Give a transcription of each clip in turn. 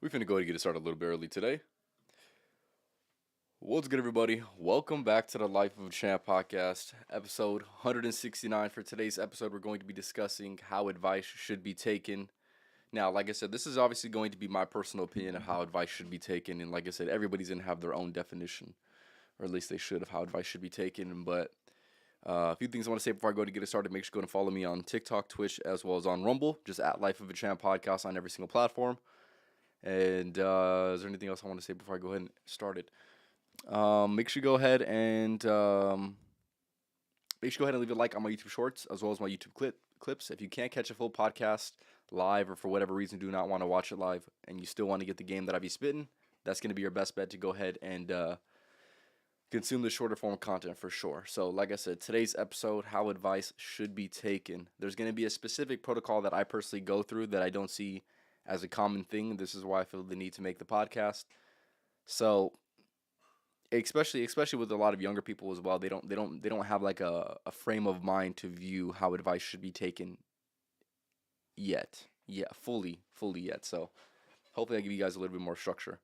We finna go ahead and get it started a little bit early today. What's good, everybody? Welcome back to the Life of a Champ podcast, episode 169. For today's episode, we're going to be discussing how advice should be taken. Now, like I said, this is obviously going to be my personal opinion of how advice should be taken. And like I said, everybody's going to have their own definition, or at least they should, of how advice should be taken. But a few things I want to say before I go to get it started. Make sure to go and follow me on TikTok, Twitch, as well as on Rumble. Just at Life of a Champ podcast on every single platform. And is there anything else I want to say before I go ahead and start it? Make sure you go ahead and leave a like on my YouTube Shorts as well as my YouTube clips. If you can't catch a full podcast live or for whatever reason do not want to watch it live and you still want to get the game that I be spitting, that's going to be your best bet to go ahead and consume the shorter form content for sure. So like I said, today's episode, how advice should be taken. There's going to be a specific protocol that I personally go through that I don't see as a common thing. This is why I feel the need to make the podcast. So especially with a lot of younger people as well, they don't have like a frame of mind to view how advice should be taken yet. Yeah, fully yet. So hopefully I give you guys a little bit more structure.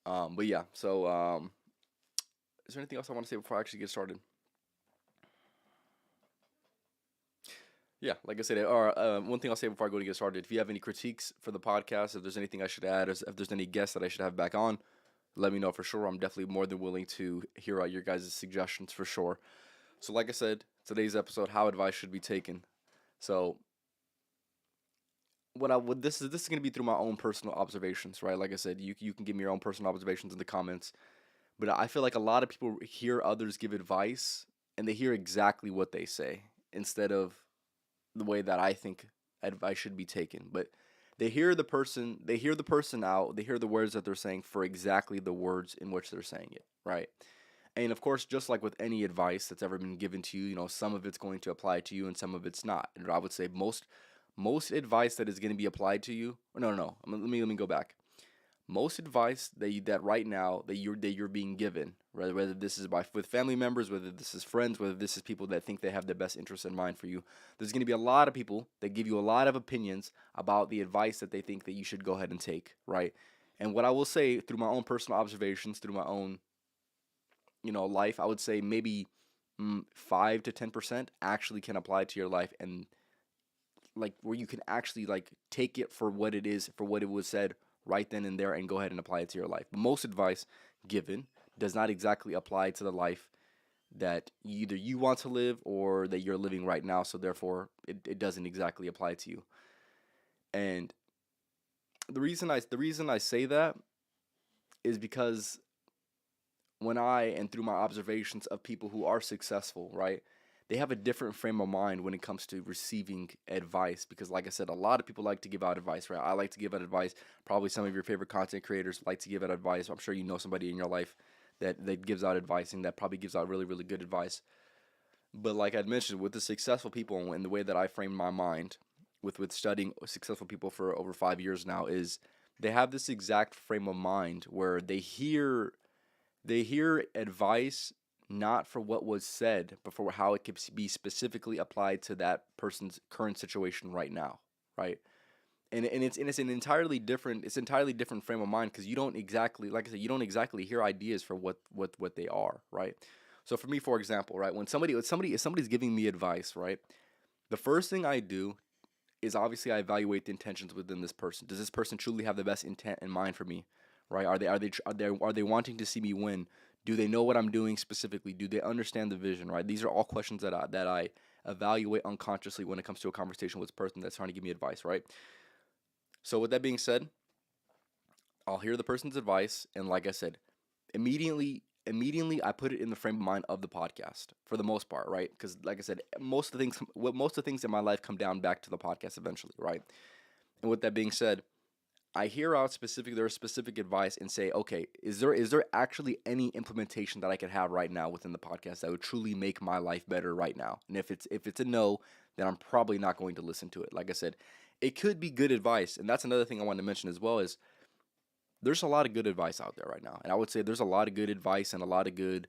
But yeah, so is there anything else I want to say before I actually get started? Yeah, like I said, one thing I'll say before I go to get started, if you have any critiques for the podcast, if there's anything I should add, if there's any guests that I should have back on, let me know for sure. I'm definitely more than willing to hear out your guys' suggestions for sure. So like I said, today's episode, how advice should be taken. So this is going to be through my own personal observations, right? Like I said, you can give me your own personal observations in the comments. But I feel like a lot of people hear others give advice and they hear exactly what they say instead of the way that I think advice should be taken. But they hear the person out, they hear the words that they're saying for exactly the words in which they're saying it, right? And of course, just like with any advice that's ever been given to you, some of it's going to apply to you and some of it's not. And I would say most advice that is going to be applied to you, no. Let me go back. Most advice that right now that you're being given, whether this is with family members, whether this is friends, whether this is people that think they have the best interest in mind for you, there's going to be a lot of people that give you a lot of opinions about the advice that they think that you should go ahead and take, right? And what I will say through my own personal observations, through my own life, I would say maybe 5 to 10% actually can apply to your life, and like where you can actually like take it for what it is, for what it was said right then and there, and go ahead and apply it to your life. But most advice given does not exactly apply to the life that either you want to live or that you're living right now, so therefore it doesn't exactly apply to you. And the reason I say that is because and through my observations of people who are successful, right, they have a different frame of mind when it comes to receiving advice. Because like I said, a lot of people like to give out advice, right? I like to give out advice. Probably some of your favorite content creators like to give out advice. I'm sure you know somebody in your life that gives out advice and that probably gives out really, really good advice. But like I'd mentioned, with the successful people and the way that I frame my mind with studying successful people for over 5 years now, is they have this exact frame of mind where they hear advice not for what was said, but for how it could be specifically applied to that person's current situation right now, right? And it's an entirely different frame of mind, because you don't exactly, like I said, you don't exactly hear ideas for what they are, right? So for me, for example, right, if somebody's giving me advice, right, the first thing I do is obviously I evaluate the intentions within this person. Does this person truly have the best intent in mind for me, right? Are they wanting to see me win? Do they know what I'm doing specifically? Do they understand the vision, right? These are all questions that I evaluate unconsciously when it comes to a conversation with a person that's trying to give me advice, right? So with that being said, I'll hear the person's advice, and like I said, immediately I put it in the frame of mind of the podcast for the most part, right? Because like I said, most of the things in my life come down back to the podcast eventually, right? And with that being said, I hear out specific advice and say, okay, is there actually any implementation that I could have right now within the podcast that would truly make my life better right now? And if it's a no, then I'm probably not going to listen to it. Like I said, it could be good advice, and that's another thing I wanted to mention as well, is there's a lot of good advice out there right now. And I would say there's a lot of good advice and a lot of good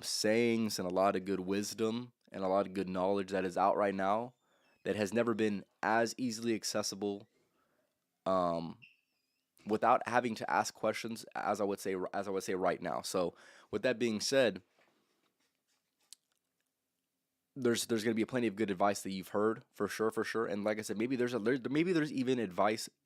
sayings and a lot of good wisdom and a lot of good knowledge that is out right now that has never been as easily accessible, um, without having to ask questions, as I would say right now. So with that being said, there's going to be plenty of good advice that you've heard for sure. And like I said, maybe there's even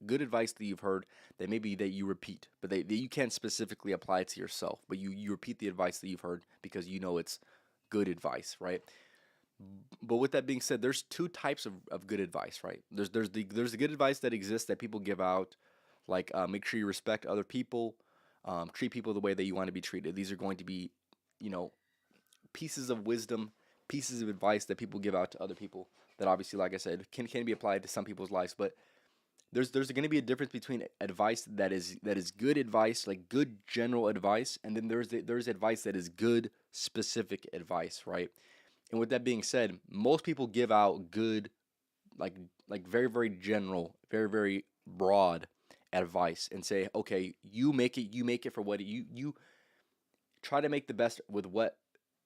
good advice that you've heard that maybe that you repeat, but that you can't specifically apply it to yourself, but you repeat the advice that you've heard because you know it's good advice, right? But with that being said, there's two types of good advice, right? There's the good advice that exists that people give out, like make sure you respect other people, treat people the way that you want to be treated. These are going to be, you know, pieces of wisdom, pieces of advice that people give out to other people that obviously, like I said, can be applied to some people's lives. But there's going to be a difference between advice that is good advice, like good general advice, and then there's advice that is good specific advice, right? And with that being said, most people give out good, like very very general, very very broad advice and say, okay, you make it for what you try to make the best with what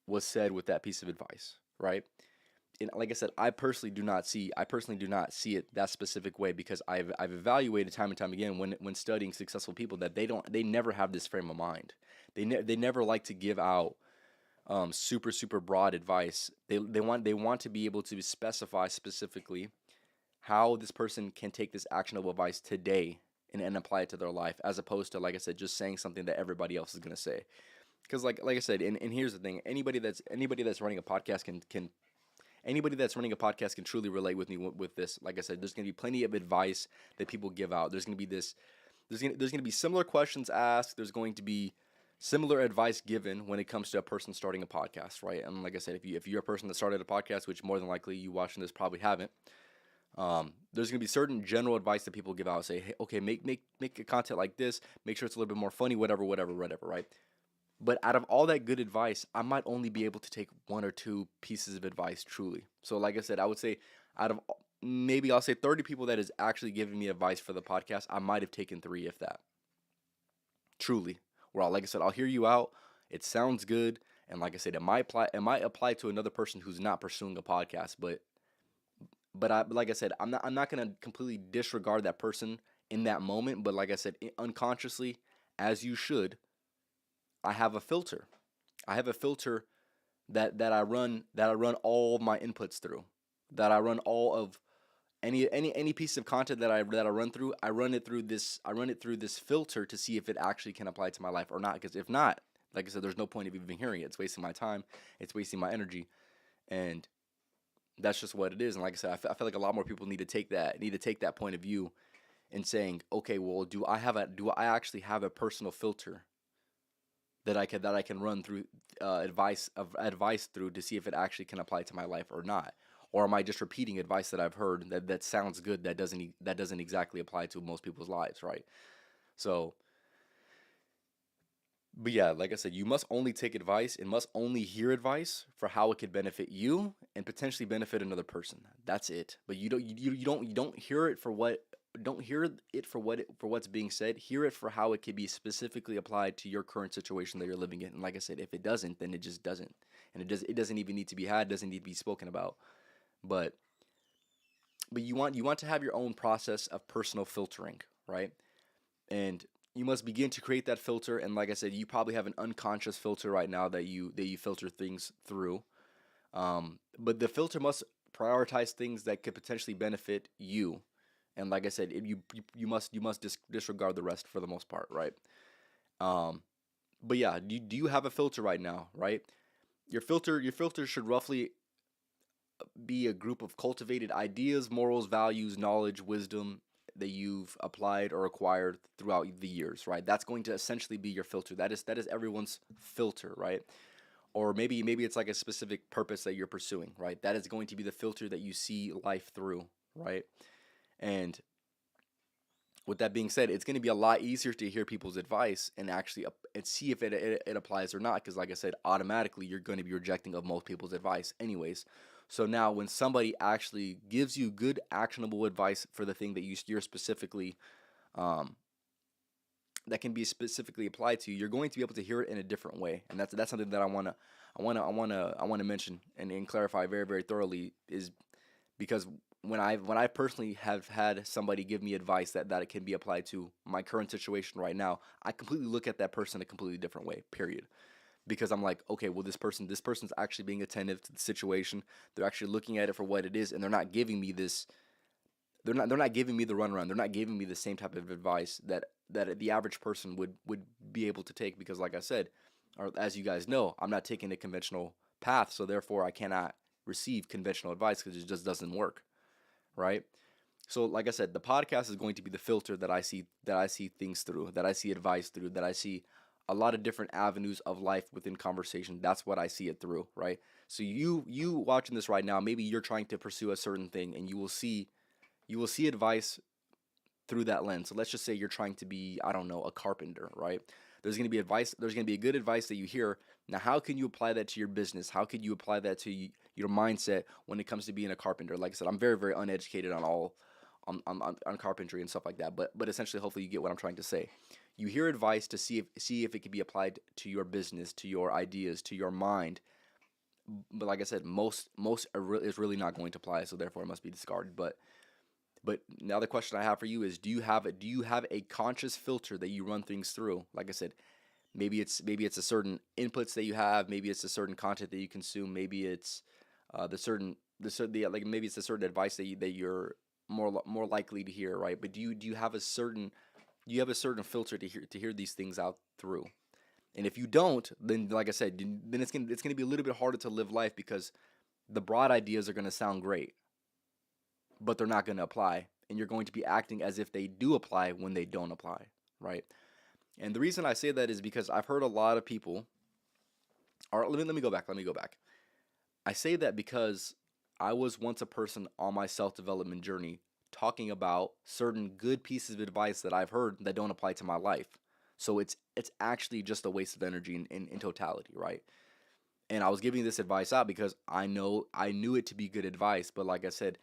was said with that piece of advice, right? And like I said, I personally do not see it that specific way because I've evaluated time and time again when studying successful people that they never have this frame of mind. They never like to give out super super broad advice. They want to be able to specify specifically how this person can take this actionable advice today and apply it to their life, as opposed to, like I said, just saying something that everybody else is gonna say. Because like I said, and here's the thing: anybody that's running a podcast can anybody that's running a podcast can truly relate with me with this. Like I said, there's gonna be plenty of advice that people give out. There's gonna be similar questions asked. There's going to be similar advice given when it comes to a person starting a podcast, right? And like I said, if you're a person that started a podcast, which more than likely you watching this probably haven't, there's gonna be certain general advice that people give out. Say, hey, okay, make a content like this. Make sure it's a little bit more funny, whatever, right? But out of all that good advice, I might only be able to take one or two pieces of advice truly. So, like I said, I would say out of maybe I'll say 30 people that is actually giving me advice for the podcast, I might have taken three, if that. Truly. Well, like I said, I'll hear you out. It sounds good, and like I said, it might apply to another person who's not pursuing a podcast. But like I said, I'm not gonna completely disregard that person in that moment. But like I said, unconsciously, as you should, I have a filter. I have a filter that I run all my inputs through. That I run all of any piece of content that I run through. I run it through this filter to see if it actually can apply to my life or not. Because if not, like I said, there's no point of even hearing it. It's wasting my time. It's wasting my energy, and that's just what it is. And like I said, I feel like a lot more people need to take that point of view and saying, okay, well, do I actually have a personal filter that I can run through advice through to see if it actually can apply to my life or not, or am I just repeating advice that I've heard that sounds good that doesn't exactly apply to most people's lives, right? So, but yeah, like I said, you must only take advice and must only hear advice for how it could benefit you and potentially benefit another person. That's it. But you don't hear it for what's being said. Hear it for how it could be specifically applied to your current situation that you're living in. And like I said, if it doesn't, then it just doesn't. And it doesn't even need to be had, doesn't need to be spoken about. But you want to have your own process of personal filtering, right? And you must begin to create that filter. And like I said, you probably have an unconscious filter right now that you filter things through. But the filter must prioritize things that could potentially benefit you. And like I said, you must disregard the rest for the most part, right? Um, but yeah, do you have a filter right now, right? Your filter should roughly be a group of cultivated ideas, morals, values, knowledge, wisdom that you've applied or acquired throughout the years, right? That's going to essentially be your filter. That is everyone's filter, right? Or maybe it's like a specific purpose that you're pursuing, right? That is going to be the filter that you see life through, right? And with that being said, it's going to be a lot easier to hear people's advice and actually and see if it applies or not. Because, like I said, automatically you're going to be rejecting of most people's advice, anyways. So now, when somebody actually gives you good, actionable advice for the thing that you're specifically, um, that can be specifically applied to, you're going to be able to hear it in a different way. And that's something that I wanna mention and clarify very very thoroughly is because when I personally have had somebody give me advice that it can be applied to my current situation right now, I completely look at that person a completely different way. Period. Because I'm like, okay, well, this person's actually being attentive to the situation. They're actually looking at it for what it is, and they're not giving me this. They're not giving me the runaround. They're not giving me the same type of advice that the average person would be able to take. Because, like I said, or as you guys know, I'm not taking a conventional path, so therefore I cannot receive conventional advice because it just doesn't work, right? So, like I said, the podcast is going to be the filter that I see things through, that I see advice through, that I see a lot of different avenues of life within conversation. That's what I see it through, right? So you watching this right now, maybe you're trying to pursue a certain thing, and you will see advice through that lens. So let's just say you're trying to be, I don't know, a carpenter, right? There's going to be advice, there's going to be a good advice that you hear. Now, how can you apply that to your business? How can you apply that to your mindset when it comes to being a carpenter? Like I said, I'm very, very uneducated on all on carpentry and stuff like that. But essentially, hopefully, you get what I'm trying to say. You hear advice to see if it can be applied to your business, to your ideas, to your mind. But like I said, most is really not going to apply, so therefore it must be discarded. But now the question I have for you is, do you have a conscious filter that you run things through? Like I said, maybe it's a certain inputs that you have, maybe it's a certain content that you consume, maybe it's like maybe it's a certain advice that you're more likely to hear, right? But do you have a certain filter to hear these things out through? And if you don't, then like I said, then it's gonna be a little bit harder to live life because the broad ideas are gonna sound great, but they're not gonna apply, and you're going to be acting as if they do apply when they don't apply, right? And the reason I say that is because I've heard a lot of people. Or let me go back. Let me go back. I say that because I was once a person on my self development journey talking about certain good pieces of advice that I've heard that don't apply to my life. So it's actually just a waste of energy in totality, right? And I was giving this advice out because I knew it to be good advice, but like I said,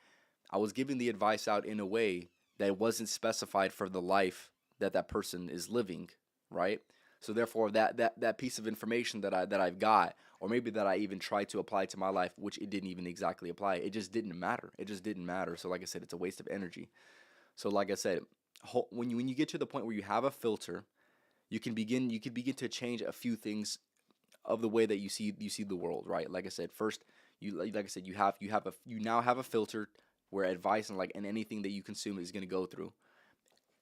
I was giving the advice out in a way that wasn't specified for the life that person is living, right? So therefore, that piece of information that I've got, or maybe that I even tried to apply to my life, which it didn't even exactly apply, it just didn't matter. It just didn't matter. So like I said, it's a waste of energy. So like I said, when you get to the point where you have a filter, you can begin to change a few things of the way that you see the world, right? Like I said, first, like I said, you now have a filter where advice and anything that you consume is going to go through.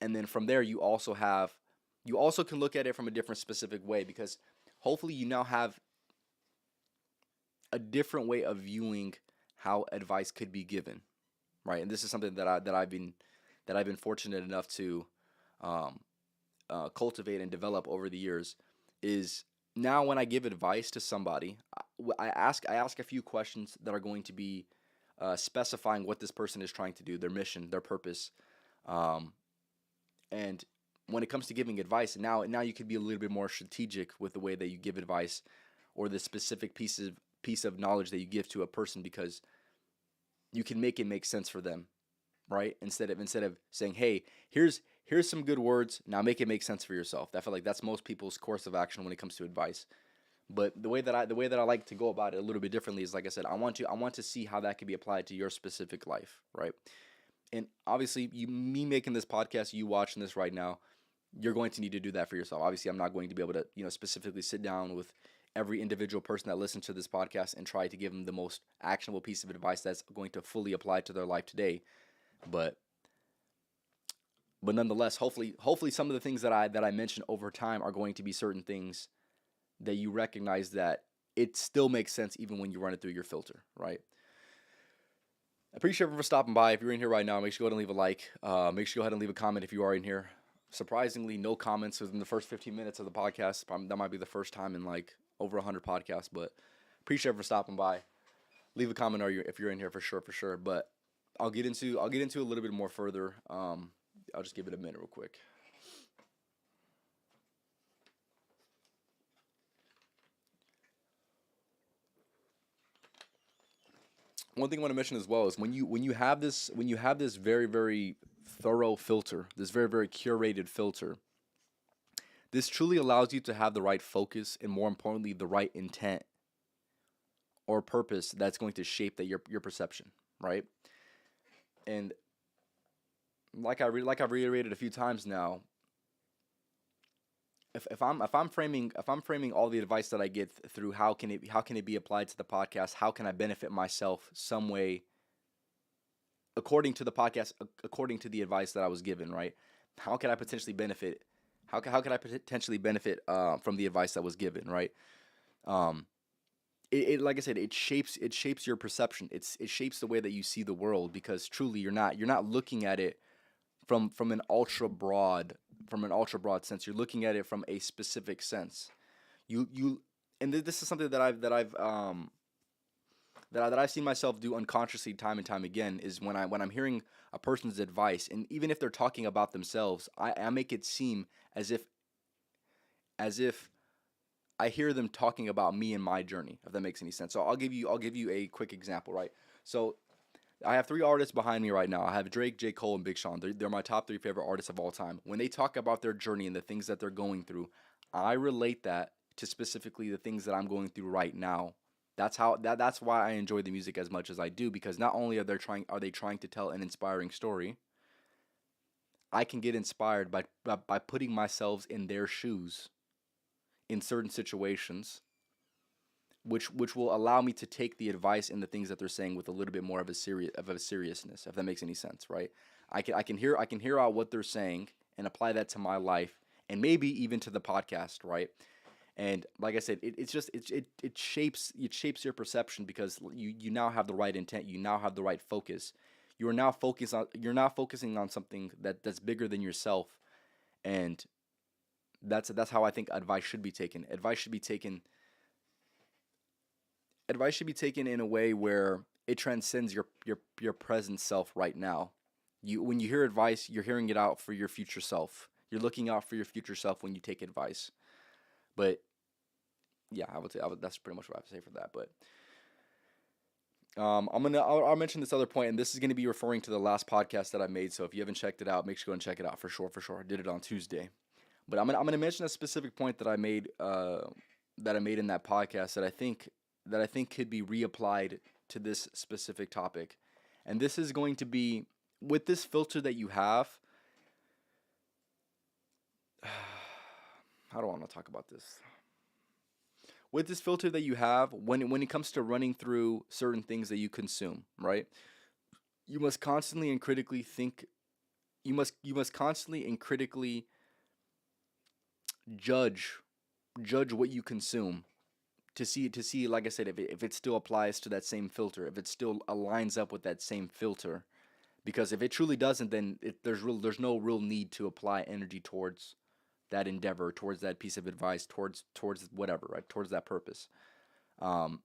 And then from there, you also can look at it from a different specific way, because hopefully you now have a different way of viewing how advice could be given, right? And this is something that I've been fortunate enough to um, cultivate and develop over the years. Is now when I give advice to somebody, I ask a few questions that are going to be specifying what this person is trying to do, their mission, their purpose, um, and when it comes to giving advice, now you could be a little bit more strategic with the way that you give advice, or the specific piece of knowledge that you give to a person, because you can make it make sense for them, right? Instead of saying, "Hey, here's some good words. Now make it make sense for yourself." I feel like that's most people's course of action when it comes to advice. But the way that I like to go about it a little bit differently is, like I said, I want to see how that can be applied to your specific life, right? And obviously, me making this podcast, you watching this right now, you're going to need to do that for yourself. Obviously, I'm not going to be able to, specifically sit down with every individual person that listens to this podcast and try to give them the most actionable piece of advice that's going to fully apply to their life today. But nonetheless, hopefully some of the things that I mentioned over time are going to be certain things that you recognize that it still makes sense even when you run it through your filter, right? I appreciate everyone for stopping by. If you're in here right now, make sure you go ahead and leave a like. Make sure you go ahead and leave a comment if you are in here. Surprisingly, no comments within the first 15 minutes of the podcast. That might be the first time in like over 100 podcasts, but appreciate everyone for stopping by. Leave a comment if you're in here, for sure. But I'll get into a little bit more further. I'll just give it a minute real quick. One thing I want to mention as well is when you have this very, very thorough filter, this very, very curated filter, this truly allows you to have the right focus, and more importantly, the right intent or purpose that's going to shape your perception, right? And like I've reiterated a few times now, if I'm framing all the advice that I get through how can it be applied to the podcast, how can I benefit myself some way according to the podcast, according to the advice that I was given, right? How can I potentially benefit? How can I potentially benefit from the advice that was given, right? Um, like I said, it shapes your perception. It shapes the way that you see the world, because truly you're not looking at it from an ultra broad sense. You're looking at it from a specific sense. You and this is something that I've seen myself do unconsciously time and time again, is when I'm hearing a person's advice, and even if they're talking about themselves, I make it seem as if I hear them talking about me and my journey, if that makes any sense. So I'll give you a quick example, right? So I have three artists behind me right now. I have Drake, J. Cole, and Big Sean. They're my top three favorite artists of all time. When they talk about their journey and the things that they're going through, I relate that to specifically the things that I'm going through right now. That's why I enjoy the music as much as I do, because not only are they trying to tell an inspiring story, I can get inspired by putting myself in their shoes in certain situations, which will allow me to take the advice and the things that they're saying with a little bit more of a seriousness, if that makes any sense, right? I can hear out what they're saying and apply that to my life, and maybe even to the podcast, right? And like I said, it shapes your perception, because you now have the right intent, you now have the right focus. You're now focusing on something that's bigger than yourself, and that's how I think advice should be taken. Advice should be taken in a way where it transcends your present self right now. When you hear advice, you're hearing it out for your future self. You're looking out for your future self when you take advice. But yeah, that's pretty much what I have to say for that. But I'll mention this other point, and this is gonna be referring to the last podcast that I made. So if you haven't checked it out, make sure to go and check it out for sure. For sure, I did it on Tuesday. But I'm gonna mention a specific point that I made in that podcast that I think could be reapplied to this specific topic, and this is going to be, with this filter that you have. How do I want to talk about this? With this filter that you have, when it comes to running through certain things that you consume, right? You must constantly and critically think. You must constantly and critically judge judge what you consume, to see, like I said, if it still applies to that same filter, if it still aligns up with that same filter. Because if it truly doesn't, then there's no real need to apply energy towards that endeavor, towards that piece of advice, towards whatever, right? Towards that purpose. Um,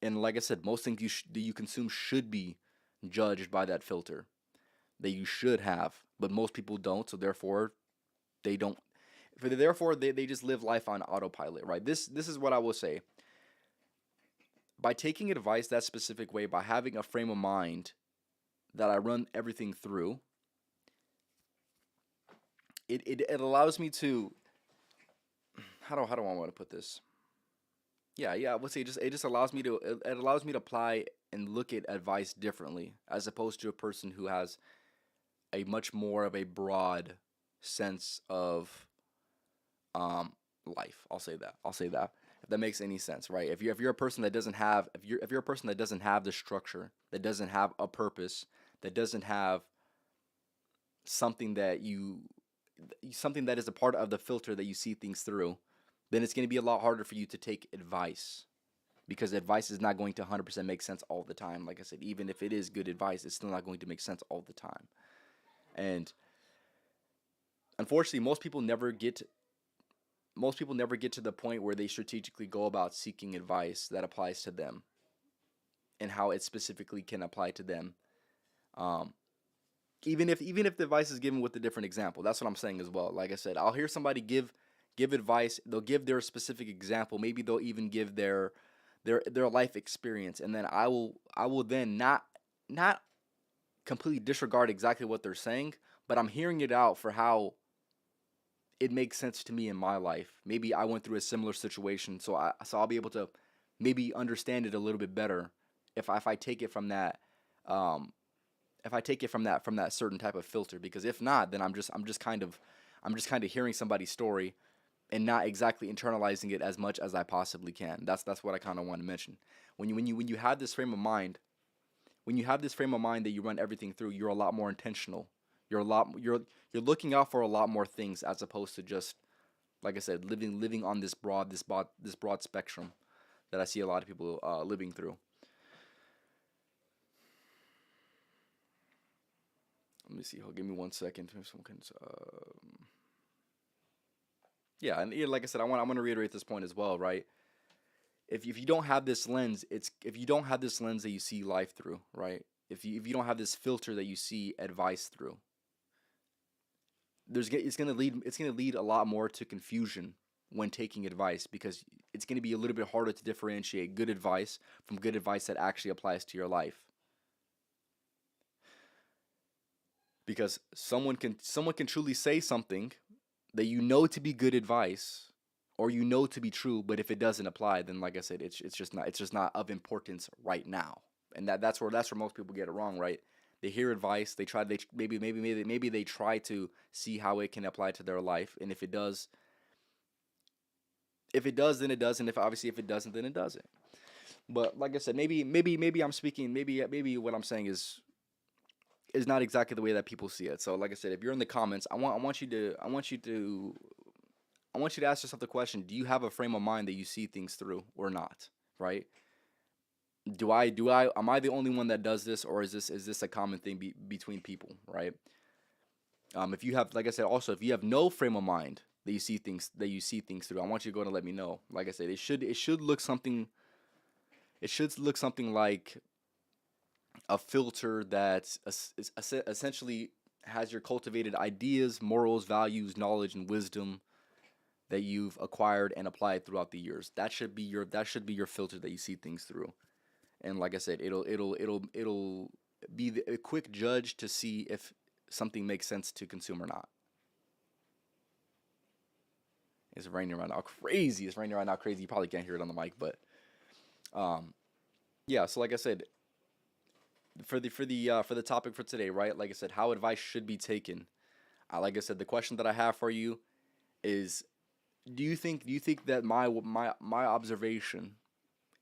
and like I said, most things that you consume should be judged by that filter that you should have, but most people don't. So therefore, they don't. Therefore, they just live life on autopilot, right? This is what I will say. By taking advice that specific way, by having a frame of mind that I run everything through, it allows me to, how do I want to put this? Yeah, I would say it just allows me to apply and look at advice differently, as opposed to a person who has a much more of a broad sense of life. I'll say that. If that makes any sense, right? If you're a person that doesn't have if you're a person that doesn't have the structure, that doesn't have a purpose, that doesn't have something something that is a part of the filter that you see things through, then it's going to be a lot harder for you to take advice, because advice is not going to 100% make sense all the time. Like I said, even if it is good advice, it's still not going to make sense all the time. And unfortunately, most people never get to the point where they strategically go about seeking advice that applies to them, and how it specifically can apply to them. Um, even if the advice is given with a different example, that's what I'm saying as well. Like I said, I'll hear somebody give advice. They'll give their specific example. Maybe they'll even give their life experience, and then I will then not completely disregard exactly what they're saying, but I'm hearing it out for how it makes sense to me in my life. Maybe I went through a similar situation, so I'll be able to maybe understand it a little bit better if I take it from that um if I take it from that certain type of filter. Because if not, then I'm just kind of hearing somebody's story and not exactly internalizing it as much as I possibly can. That's what I kind of want to mention. When you have this frame of mind, when you have this frame of mind that you run everything through, you're a lot more intentional. You're looking out for a lot more things as opposed to just, like I said, living on this broad spectrum that I see a lot of people living through. Let me see. Hold, give me 1 second. Yeah, and yeah, like I said, I want to reiterate this point as well, right? If you don't have this lens, if you don't have this lens that you see life through, right? If you don't have this filter that you see advice through, it's gonna lead a lot more to confusion when taking advice, because it's gonna be a little bit harder to differentiate good advice from good advice that actually applies to your life. Because someone can truly say something that you know to be good advice, or you know to be true, but if it doesn't apply, then like I said, it's just not of importance right now. And that's where most people get it wrong, right? They hear advice, maybe they try to see how it can apply to their life, and if it does, then it does, and if it doesn't, then it doesn't. But like I said, maybe I'm speaking, maybe what I'm saying is not exactly the way that people see it. So like I said, if you're in the comments, I want you to ask yourself the question: do you have a frame of mind that you see things through or not? Right? Am I the only one that does this, or is this a common thing between people? Right? If you have, like I said, also if you have no frame of mind that you see things through, I want you to go and let me know. Like I said, it should look something like a filter that essentially has your cultivated ideas, morals, values, knowledge, and wisdom that you've acquired and applied throughout the years. That should be your filter that you see things through. And like I said, it'll be a quick judge to see if something makes sense to consume or not. It's raining right now, crazy. It's raining right now, crazy. You probably can't hear it on the mic, but um, yeah. So like I said, for the topic for today, right? Like I said, how advice should be taken. Like I said, the question that I have for you is: do you think that my observation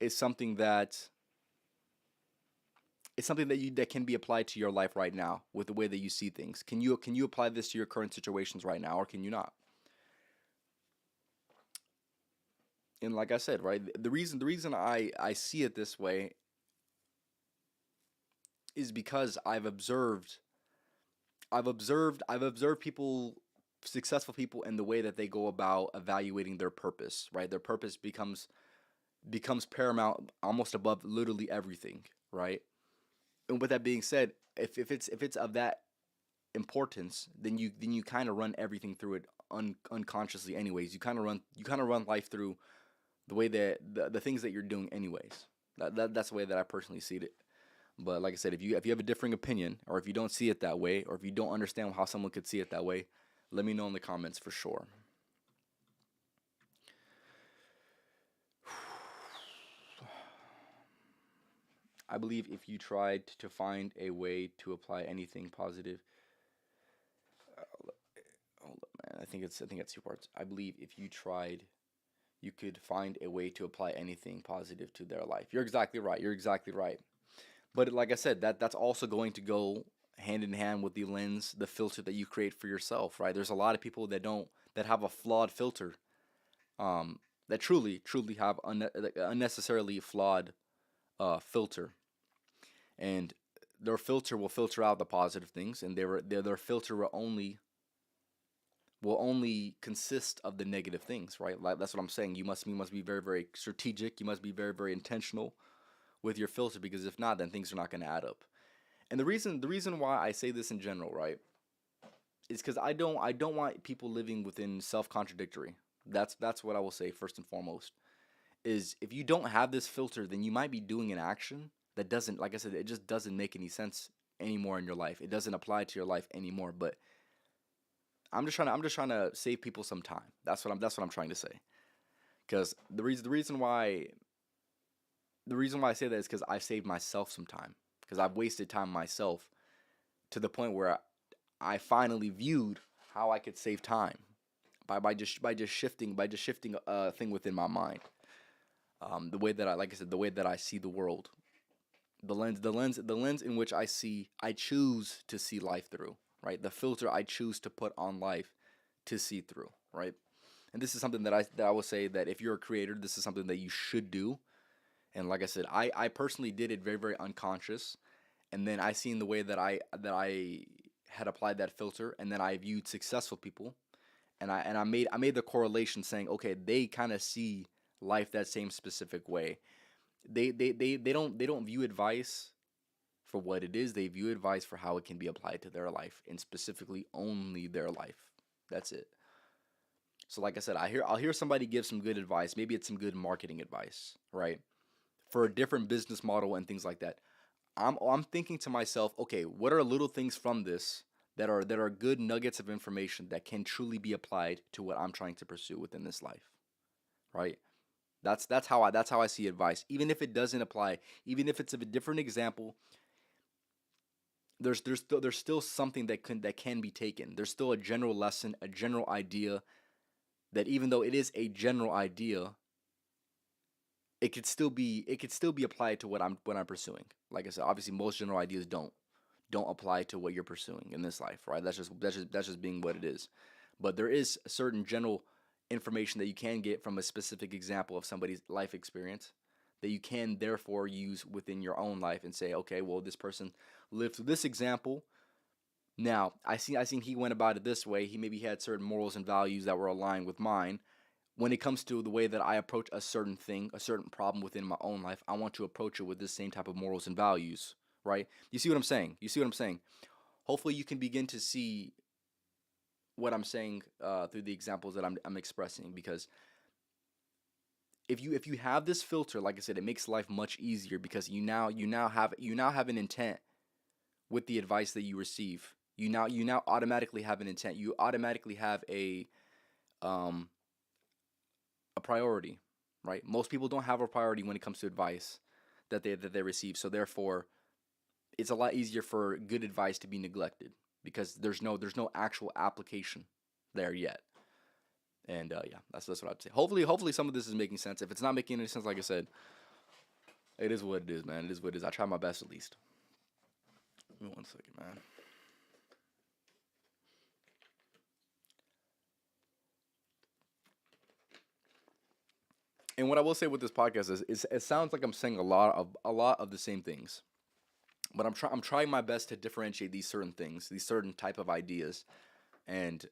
is something that that can be applied to your life right now with the way that you see things? Can you apply this to your current situations right now, or can you not? And like I said, right, the reason I see it this way is because I've observed people, successful people, in the way that they go about evaluating their purpose, right? Their purpose becomes paramount, almost above literally everything, right? And with that being said, if it's of that importance, then you kind of run everything through it unconsciously anyways. You kind of run life through the way that the things that you're doing anyways. That's the way that I personally see it. But like I said, if you have a differing opinion, or if you don't see it that way, or if you don't understand how someone could see it that way, let me know in the comments for sure. I believe if you tried to find a way to apply anything positive, hold up, man. I think it's 2 parts. I believe if you tried, you could find a way to apply anything positive to their life. You're exactly right. You're exactly right. But like I said, that's also going to go hand in hand with the lens, the filter that you create for yourself, right? There's a lot of people that have a flawed filter, that truly have like, unnecessarily flawed filter, and their filter will filter out the positive things, and their filter will only consist of the negative things, right? Like that's what I'm saying. You must be very very strategic. You must be very very intentional with your filter, because if not, then things are not going to add up. And the reason why I say this in general, right, is because I don't want people living within self contradictory. That's what I will say first and foremost. Is if you don't have this filter, then you might be doing an action that doesn't, like I said, it just doesn't make any sense anymore in your life. It doesn't apply to your life anymore. But I'm just trying to save people some time. That's what I'm trying to say. Because the reason why I say that is because I've saved myself some time. Because I've wasted time myself to the point where I finally viewed how I could save time by just shifting a thing within my mind. The way that I, like I said, the way that I see the world, the lens in which I choose to see life through, right? The filter I choose to put on life to see through, right? And this is something that I will say that if you're a creator, this is something that you should do. And like I said, I personally did it very, very unconscious, and then I seen the way that I had applied that filter, and then I viewed successful people, and I made the correlation saying, okay, they kind of see life that same specific way. They don't view advice for what it is. They view advice for how it can be applied to their life, and specifically only their life. That's it. So like I said, I'll hear somebody give some good advice. Maybe it's some good marketing advice, right? For a different business model and things like that. I'm thinking to myself, okay, what are little things from this that are good nuggets of information that can truly be applied to what I'm trying to pursue within this life, right? That's how I see advice. Even if it doesn't apply, even if it's of a different example, there's still something that can be taken. There's still a general lesson, a general idea that even though it is a general idea, it could still be applied to what I'm pursuing. Like I said, obviously most general ideas don't apply to what you're pursuing in this life, right? That's just being what it is. But there is a certain general information that you can get from a specific example of somebody's life experience that you can therefore use within your own life and say, okay, well, this person lived through this example. Now, I seen he went about it this way. He maybe had certain morals and values that were aligned with mine. When it comes to the way that I approach a certain thing, a certain problem within my own life, I want to approach it with this same type of morals and values, right? You see what I'm saying? You see what I'm saying? Hopefully, you can begin to see what I'm saying through the examples that I'm expressing. Because if you have this filter, like I said, it makes life much easier because you now have an intent with the advice that you receive. You now automatically have an intent. You automatically have um a priority, right? Most people don't have a priority when it comes to advice that they receive. So therefore, it's a lot easier for good advice to be neglected because there's no actual application there yet. And yeah, that's what I'd say. Hopefully some of this is making sense. If it's not making any sense, like I said, it is what it is, man. It is what it is. I try my best at least. Give me one second, man. And what I will say with this podcast is it sounds like I'm saying a lot of the same things, but I'm trying my best to differentiate these certain things, these certain type of ideas, and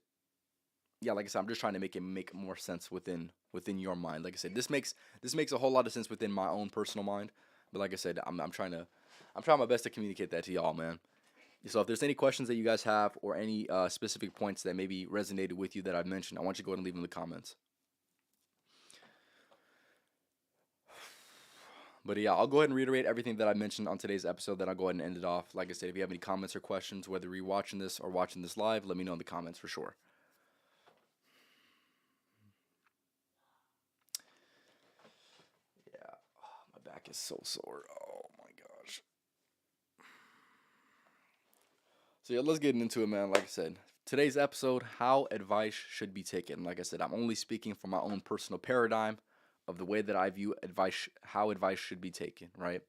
yeah, like I said, I'm just trying to make it make more sense within your mind. Like I said, this makes a whole lot of sense within my own personal mind, but like I said, I'm trying my best to communicate that to y'all, man. So if there's any questions that you guys have or any specific points that maybe resonated with you that I've mentioned, I want you to go ahead and leave them in the comments. But yeah, I'll go ahead and reiterate everything that I mentioned on today's episode. Then I'll go ahead and end it off. Like I said, if you have any comments or questions, whether you're watching this or watching this live, let me know in the comments for sure. Yeah, my back is so sore. Oh my gosh. So yeah, let's get into it, man. Like I said, today's episode, how advice should be taken. Like I said, I'm only speaking from my own personal paradigm of the way that I view advice, how advice should be taken, right?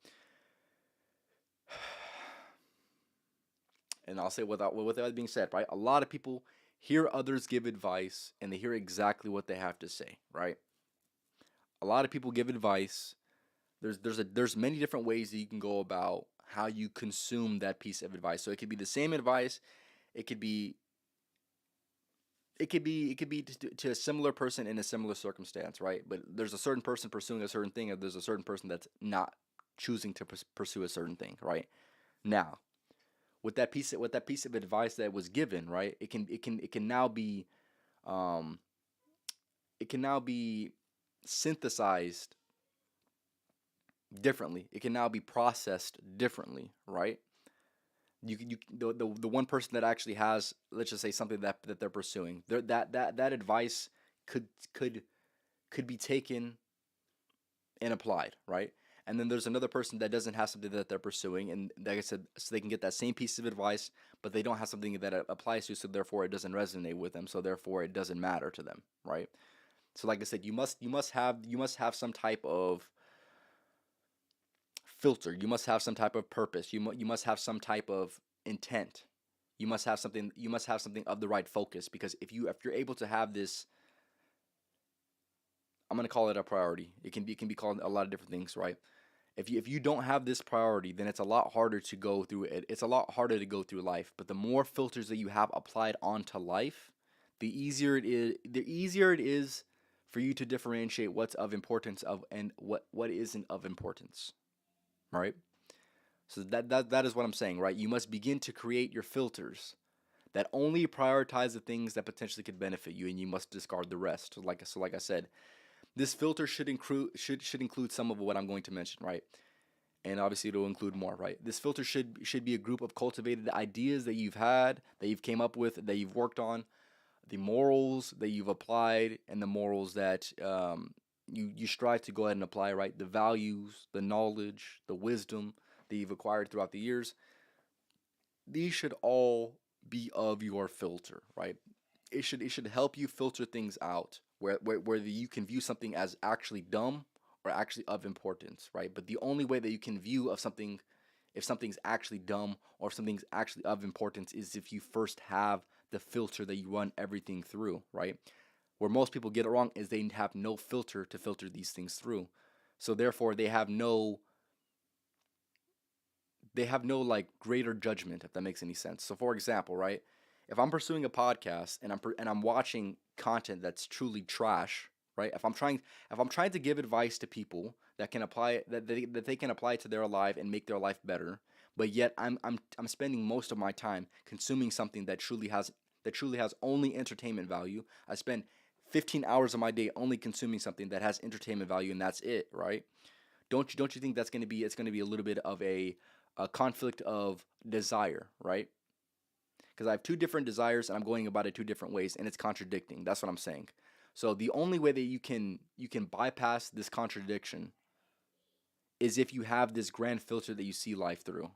And I'll say with that being said, right? A lot of people hear others give advice and they hear exactly what they have to say, right? A lot of people give advice. There's many different ways that you can go about how you consume that piece of advice. So it could be the same advice. It could be it could be to a similar person in a similar circumstance, right? But there's a certain person pursuing a certain thing, and there's a certain person that's not choosing to pursue a certain thing, right? Now, with that piece of advice that was given, right? It can now be um it can now be synthesized differently. It can now be processed differently, right? The one person that actually has, let's just say, something that they're pursuing, that advice could could could be taken and applied, right? And then there's another person that doesn't have something that they're pursuing, and like I said, so they can get that same piece of advice, but they don't have something that it applies to, so therefore it doesn't resonate with them, so therefore it doesn't matter to them, right? So like I said, you must have some type of filter. You must have some type of purpose. You must have some type of intent. You must have something of the right focus, because if you're able to have this, I'm gonna call it a priority. It can be called a lot of different things, right? If you don't have this priority, then it's a lot harder to go through it. It's a lot harder to go through life. But the more filters that you have applied onto life, the easier it is. The easier it is for you to differentiate what's of importance of and what isn't of importance, right? So that is what I'm saying, right? You must begin to create your filters that only prioritize the things that potentially could benefit you, and you must discard the rest. So like I said, this filter should include some of what I'm going to mention, right? And obviously it'll include more, right? This filter should be a group of cultivated ideas that you've had, that you've came up with, that you've worked on, the morals that you've applied, and the morals that you strive to go ahead and apply, right? The values, the knowledge, the wisdom that you've acquired throughout the years. These should all be of your filter, right? It should help you filter things out, where you can view something as actually dumb or actually of importance, right? But the only way that you can view of something, if something's actually dumb or if something's actually of importance, is if you first have the filter that you run everything through, right? Where most people get it wrong is they have no filter to filter these things through. So therefore they have no like greater judgment, if that makes any sense. So for example, right, if I'm pursuing a podcast and I'm watching content that's truly trash, right? If I'm trying to give advice to people that can apply that they can apply to their life and make their life better, but yet I'm spending most of my time consuming something that truly has only entertainment value. I spend 15 hours of my day only consuming something that has entertainment value, and that's it, right? Don't you think it's gonna be a little bit of a conflict of desire, right? Because I have two different desires and I'm going about it two different ways, and it's contradicting. That's what I'm saying. So the only way that you can bypass this contradiction is if you have this grand filter that you see life through,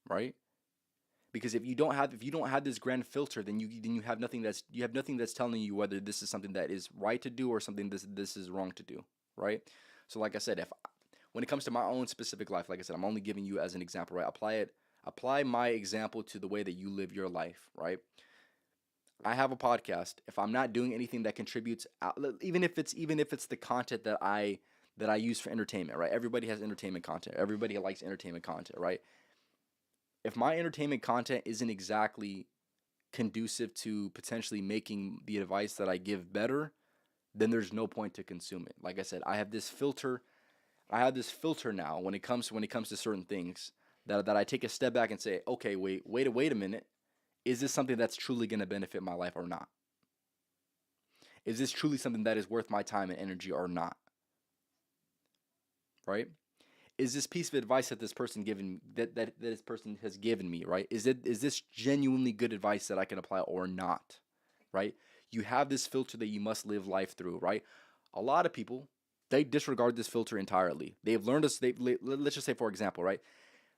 right? Because if you don't have this grand filter, then you have nothing that's telling you whether this is something that is right to do or something this is wrong to do, right? So like I said, if when it comes to my own specific life, like I said, I'm only giving you as an example, right? Apply my example to the way that you live your life, right? I have a podcast. If I'm not doing anything that contributes, even if it's the content that I use for entertainment, right? Everybody has entertainment content. Everybody likes entertainment content, right? If my entertainment content isn't exactly conducive to potentially making the advice that I give better, then there's no point to consume it. Like I said, I have this filter. I have this filter now when it comes to certain things, that I take a step back and say, okay, wait a minute. Is this something that's truly going to benefit my life or not? Is this truly something that is worth my time and energy or not? Right? Is this piece of advice that this person has given me, right? Is this genuinely good advice that I can apply or not? Right? You have this filter that you must live life through, right? A lot of people, they disregard this filter entirely. They've learned us. Let's just say, for example, right?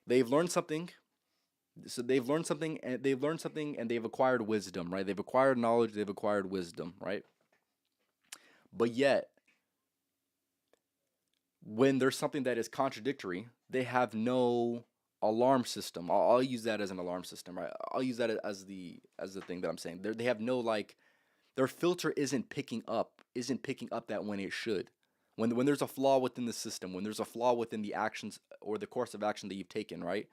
They've learned something. So they've learned something and they've acquired wisdom, right? They've acquired knowledge. They've acquired wisdom, right? But yet, when there's something that is contradictory, they have no alarm system. I'll use that as an alarm system, right? I'll use that as the thing that I'm saying. They have no, like, their filter isn't picking up that when it should. When there's a flaw within the system, when there's a flaw within the actions or the course of action that you've taken, right?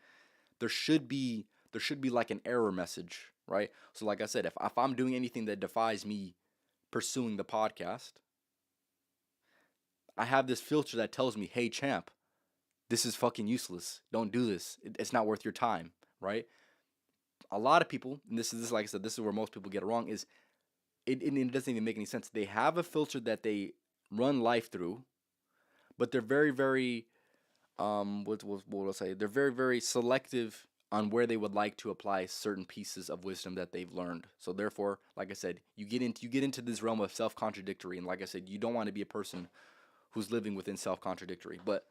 There should be like an error message, right? So like I said, if I'm doing anything that defies me pursuing the podcast, I have this filter that tells me, "Hey champ, this is fucking useless. Don't do this. It's not worth your time," right? A lot of people, and this is like I said, this is where most people get it wrong, is it doesn't even make any sense. They have a filter that they run life through, but they're very, very what will I say? They're very, very selective on where they would like to apply certain pieces of wisdom that they've learned. So therefore, like I said, you get into this realm of self-contradictory, and like I said, you don't want to be a person who's living within self-contradictory. But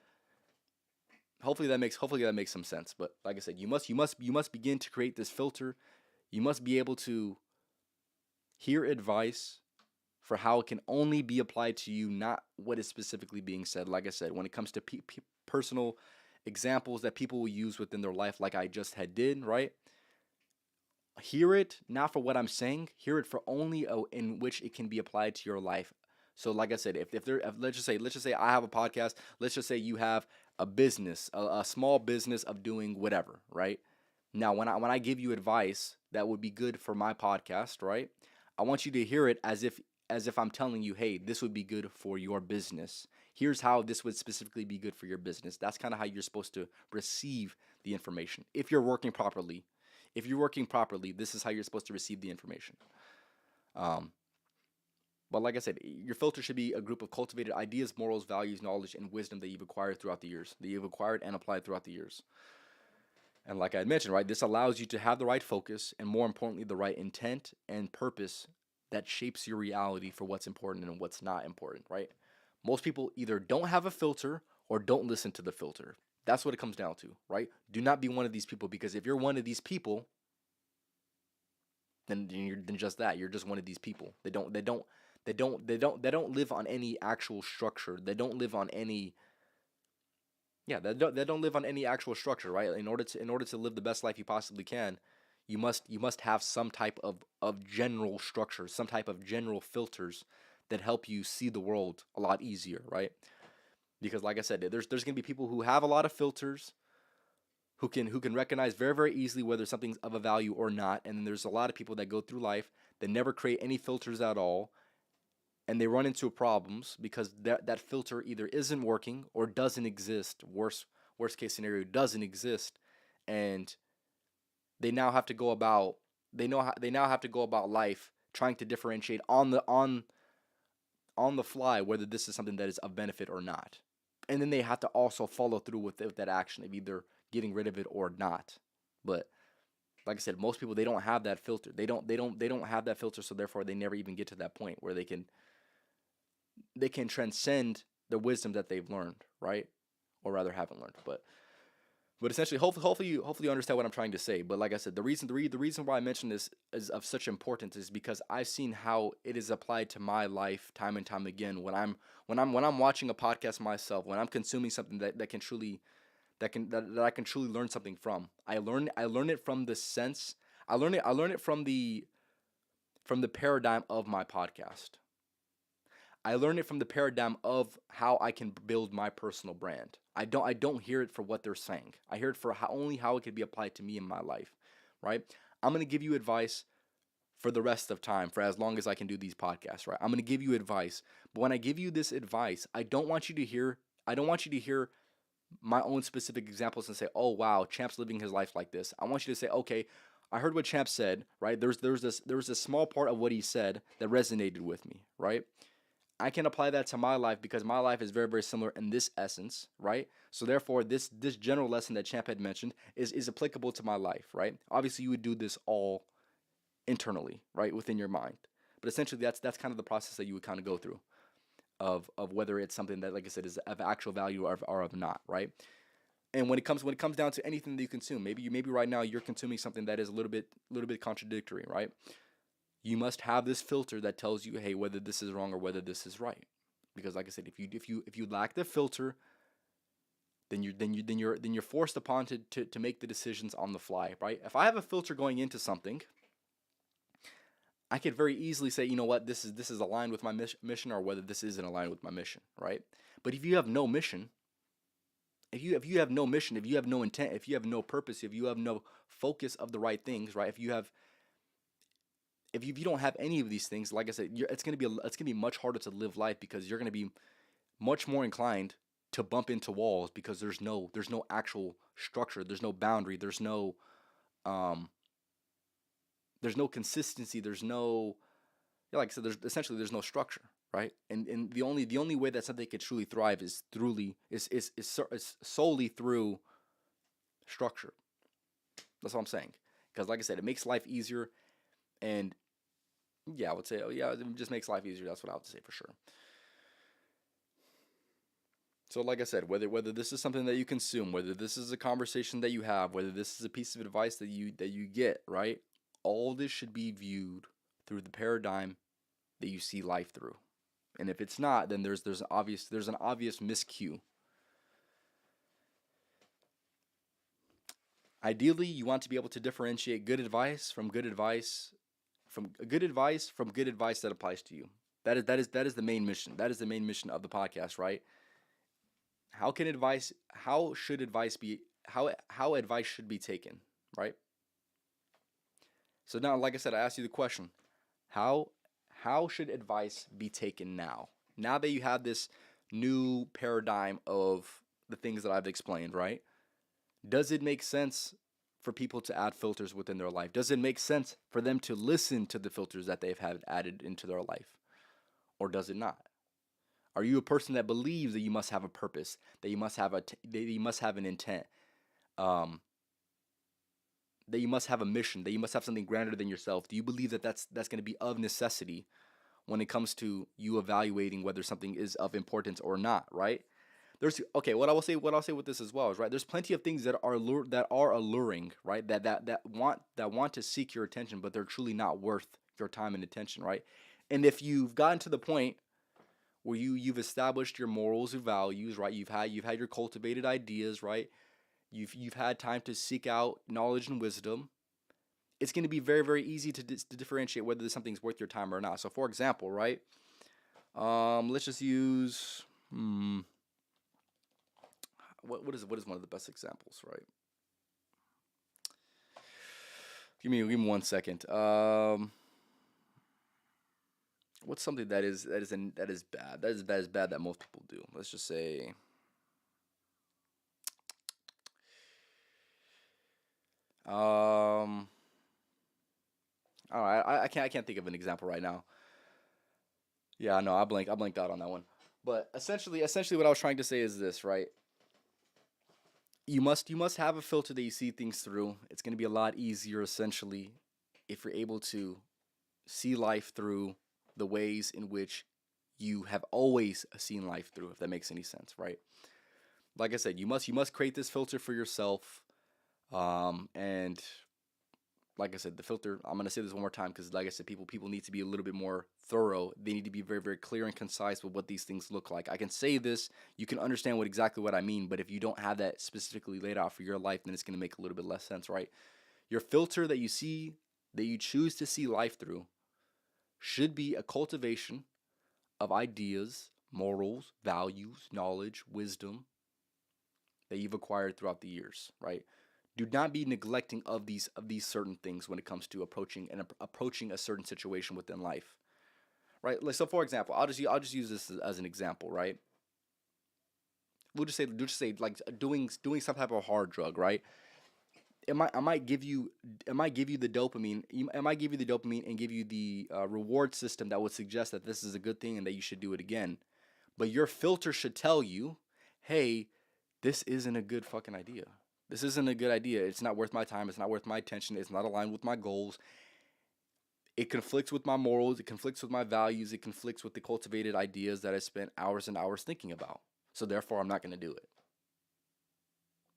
Hopefully that makes some sense. But like I said, you must begin to create this filter. You must be able to hear advice for how it can only be applied to you, not what is specifically being said. Like I said, when it comes to personal examples that people will use within their life, like I just had did, right? Hear it not for what I'm saying. Hear it for only in which it can be applied to your life. So, like I said, if let's just say I have a podcast. Let's just say you have a business, a small business of doing whatever, right? Now, when I give you advice that would be good for my podcast, right? I want you to hear it as if I'm telling you, hey, this would be good for your business. Here's how this would specifically be good for your business. That's kind of how you're supposed to receive the information. If you're working properly, this is how you're supposed to receive the information. Um, but like I said, your filter should be a group of cultivated ideas, morals, values, knowledge, and wisdom that you've acquired throughout the years, that you've acquired and applied throughout the years. And like I had mentioned, right, this allows you to have the right focus and more importantly, the right intent and purpose that shapes your reality for what's important and what's not important, right? Most people either don't have a filter or don't listen to the filter. That's what it comes down to, right? Do not be one of these people because if you're one of these people, then just that. You're just one of these people. They don't live on any actual structure. They don't live on any actual structure, right? In order to live the best life you possibly can, you must have some type of general structure, some type of general filters that help you see the world a lot easier, right? Because like I said, there's gonna be people who have a lot of filters who can recognize very very easily whether something's of a value or not, and then there's a lot of people that go through life that never create any filters at all, and they run into problems because that filter either isn't working or doesn't exist. Worst case scenario doesn't exist, and they now have to go about they now have to go about life trying to differentiate on the fly whether this is something that is of benefit or not. And then they have to also follow through with that action of either getting rid of it or not. But like I said, most people they don't have that filter. They don't have that filter, so therefore they never even get to that point where they can transcend the wisdom that they've learned, right? Or rather haven't learned. But essentially, hopefully you understand what I'm trying to say. But like I said, the reason why I mention this is of such importance is because I've seen how it is applied to my life time and time again. When I'm watching a podcast myself, when I'm consuming something that can truly that I can truly learn something from. I learn it from the sense. I learn it from the paradigm of my podcast. I learn it from the paradigm of how I can build my personal brand. I don't hear it for what they're saying. I hear it for only how it could be applied to me in my life, right? I'm going to give you advice for the rest of time for as long as I can do these podcasts, right? I'm going to give you advice. But when I give you this advice, I don't want you to hear my own specific examples and say, "Oh wow, Champ's living his life like this." I want you to say, "Okay, I heard what Champ said, right? There was this small part of what he said that resonated with me, right? I can apply that to my life because my life is very, very similar in this essence, right? So therefore, this general lesson that Champ had mentioned is applicable to my life, right? Obviously, you would do this all internally, right, within your mind. But essentially, that's kind of the process that you would kind of go through of whether it's something that, like I said, is of actual value or of not, right? And when it comes down to anything that you consume, maybe right now you're consuming something that is a little bit contradictory, right? You must have this filter that tells you, hey, whether this is wrong or whether this is right. Because like I said, if you lack the filter, then you're forced upon to make the decisions on the fly, right? If I have a filter going into something, I could very easily say, you know what, this is aligned with my mission, or whether this isn't aligned with my mission, right? But if you have no mission, if you have no intent, if you have no purpose, if you have no focus of the right things, right? If you don't have any of these things, like I said, it's gonna be much harder to live life because you're gonna be much more inclined to bump into walls because there's no actual structure, there's no boundary, um there's no consistency, there's no yeah, like I said, there's no structure, right? And the only way that something can truly thrive is solely through structure. That's what I'm saying. Because like I said, it makes life easier, and yeah, I would say, oh yeah, it just makes life easier. That's what I would say for sure. So like I said, whether this is something that you consume, whether this is a conversation that you have, whether this is a piece of advice that you get, right? All this should be viewed through the paradigm that you see life through. And if it's not, then there's an obvious miscue. Ideally, you want to be able to differentiate good advice that applies to you. That is the main mission. That is the main mission of the podcast, right? How should advice be how advice should be taken, right? So now, like I said, I asked you the question. How how should advice be taken now? Now that you have this new paradigm of the things that I've explained, right? Does it make sense for people to add filters within their life? Does it make sense for them to listen to the filters that they've had added into their life? Or does it not? Are you a person that believes that you must have a purpose, that you must have an intent, um, that you must have a mission, that you must have something grander than yourself? Do you believe that that's going to be of necessity when it comes to you evaluating whether something is of importance or not, right? There's okay. What I'll say with this as well is right. There's plenty of things that are alluring, right? That want to seek your attention, but they're truly not worth your time and attention, right? And if you've gotten to the point where you've established your morals and values, right? You've had your cultivated ideas, right? You've had time to seek out knowledge and wisdom. It's going to be very very easy to differentiate whether something's worth your time or not. So, for example, right? Let's just use what is one of the best examples, right? Give me 1 second. What's something that is bad? That is bad that most people do. Let's just say, um, all right. I can't think of an example right now. Yeah, no, I blanked out on that one. But essentially, what I was trying to say is this, right? You must have a filter that you see things through. It's going to be a lot easier, essentially, if you're able to see life through the ways in which you have always seen life through, if that makes any sense, right? Like I said, you must create this filter for yourself. And like I said, the filter. I'm gonna say this one more time because, like I said, people need to be a little bit more thorough. They need to be very very clear and concise with what these things look like. I can say this, you can understand exactly what I mean, but if you don't have that specifically laid out for your life, then it's gonna make a little bit less sense, right? Your filter that you choose to see life through should be a cultivation of ideas, morals, values, knowledge, wisdom that you've acquired throughout the years, right? Do not be neglecting of these certain things when it comes to approaching a certain situation within life, right? Like, so, for example, I'll just use this as an example, right? We'll just say like doing some type of hard drug, right? It might give you the dopamine. It might give you the dopamine and give you the reward system that would suggest that this is a good thing and that you should do it again. But your filter should tell you, hey, this isn't a good fucking idea. This isn't a good idea. It's not worth my time. It's not worth my attention. It's not aligned with my goals. It conflicts with my morals. It conflicts with my values. It conflicts with the cultivated ideas that I spent hours and hours thinking about. So therefore, I'm not going to do it.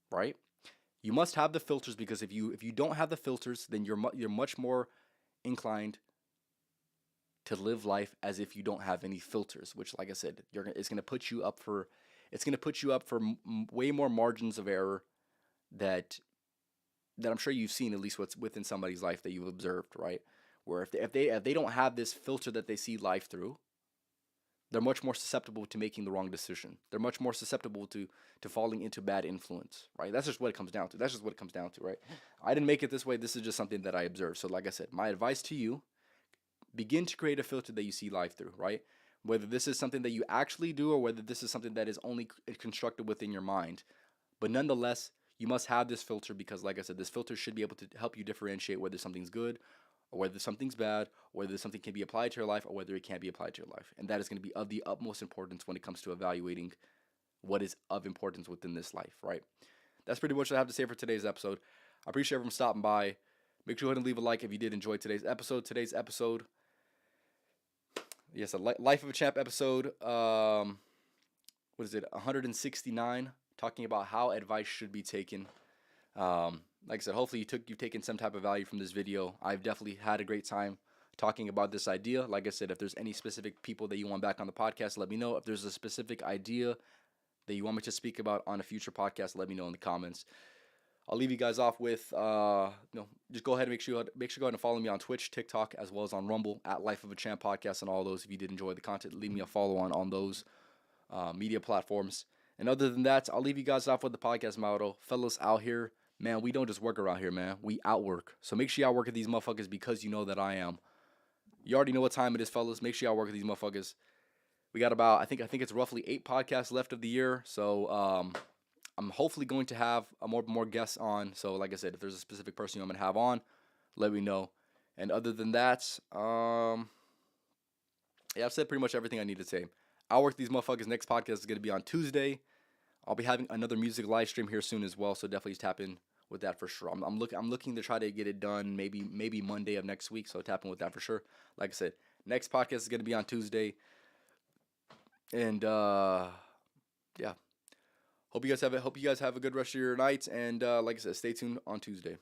Right? You must have the filters because if you don't have the filters, then you're much more inclined to live life as if you don't have any filters. Which, like I said, it's going to put you up for way more margins of error that I'm sure you've seen, at least what's within somebody's life that you've observed, right? Where if they don't have this filter that they see life through, they're much more susceptible to making the wrong decision. They're much more susceptible to falling into bad influence, right? That's just what it comes down to. That's just what it comes down to, right? I didn't make it this way. This is just something that I observed. So, like I said, my advice to you: begin to create a filter that you see life through, right? Whether this is something that you actually do or whether this is something that is only constructed within your mind. But nonetheless, you must have this filter because, like I said, this filter should be able to help you differentiate whether something's good or whether something's bad, or whether something can be applied to your life or whether it can't be applied to your life. And that is going to be of the utmost importance when it comes to evaluating what is of importance within this life, right? That's pretty much what I have to say for today's episode. I appreciate everyone stopping by. Make sure to leave a like if you did enjoy today's episode. Yes, a Life of a Champ episode. what is it, 169, talking about how advice should be taken. Like I said, hopefully you've taken some type of value from this video. I've definitely had a great time talking about this idea. Like I said, if there's any specific people that you want back on the podcast, let me know. If there's a specific idea that you want me to speak about on a future podcast, let me know in the comments. I'll leave you guys off with just go ahead and make sure you go ahead and follow me on Twitch, TikTok, as well as on Rumble at Life of a Champ Podcast and all those. If you did enjoy the content, leave me a follow on those media platforms. And other than that, I'll leave you guys off with the podcast motto. Fellas out here, man, we don't just work around here, man. We outwork. So make sure y'all work with these motherfuckers because you know that I am. You already know what time it is, fellas. Make sure y'all work with these motherfuckers. We got about, I think it's roughly 8 podcasts left of the year. So I'm hopefully going to have more guests on. So like I said, if there's a specific person I'm going to have on, let me know. And other than that, yeah, I've said pretty much everything I need to say. I'll work these motherfuckers. Next podcast is going to be on Tuesday. I'll be having another music live stream here soon as well, so definitely tap in with that for sure. I'm looking to try to get it done maybe Monday of next week, so tap in with that for sure. Like I said, next podcast is going to be on Tuesday. And yeah. Hope you guys have a good rest of your night, and like I said, stay tuned on Tuesday.